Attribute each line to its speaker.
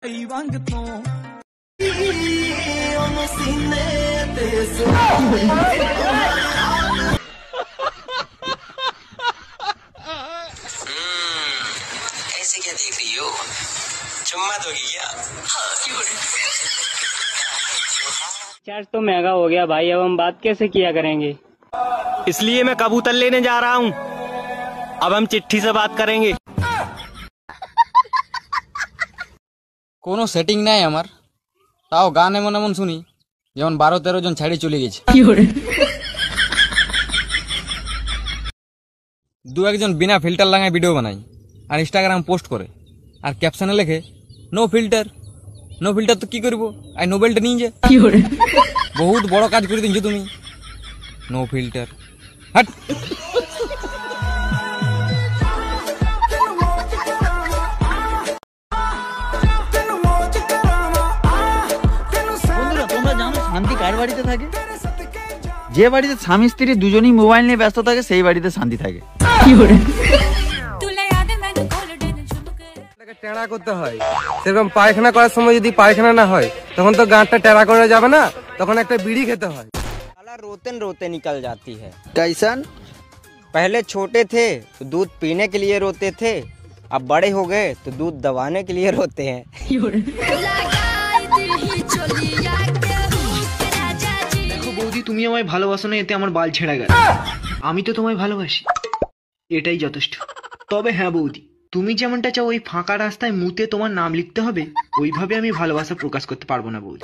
Speaker 1: ऐसे क्या देख रही हो? चुम्मा दोगी क्या?
Speaker 2: चार्ज तो महंगा हो गया भाई, अब हम बात कैसे किया करेंगे?
Speaker 3: इसलिए मैं कबूतर लेने जा रहा हूँ। अब हम चिट्ठी से बात करेंगे।
Speaker 4: কোনো সেটিং নাই আমার, তাও গান এমন এমন শুনি যেমন 12-13 জন ছেড়ে চলে গেছে। দু একজন বিনা ফিল্টার লাগায় ভিডিও বানায় আর ইনস্টাগ্রাম পোস্ট করে আর ক্যাপশনে লেখে নো ফিল্টার। নো ফিল্টার তো কি করবো, আই নোবেলটা নিয়ে যা। বহুত বড় কাজ করে দিনছো তুমি। নো ফিল্টার হাট।
Speaker 5: তোমরা জানো শান্তি কার বাড়িতে থাকে? যে বাড়িতে স্বামী স্ত্রী দুজনেই মোবাইল নিয়ে ব্যস্ত থাকে সেই বাড়িতে শান্তি থাকে।
Speaker 6: টেরা করতে হয়, সেরকম পায়খানা করার সময় যদি পায়খানা না হয় তখন তো গাঁটটা টেরা করে যাবে না, তখন একটা বিড়ি খেতে হয়।
Speaker 7: रोते रोते निकल जाती है।
Speaker 5: कैसन?
Speaker 7: पहले छोटे थे तो दूध पीने के लिए रोते थे, अब बड़े हो गए तो दूध दबाने के लिए रोते हैं।
Speaker 8: দেখো বৌদি, তুমি আমায় ভালোবাসো না, এতে আমার বাল ছেঁড়া গেল। আমি তো তোমায় ভালোবাসি, এটাই যথেষ্ট। তবে হ্যাঁ বৌদি, তুমি যেমনটা চাও ওই ফাঁকা রাস্তায় মুতে তোমার নাম লিখতে হবে, ওইভাবে আমি ভালোবাসা প্রকাশ করতে পারবো না বৌদি।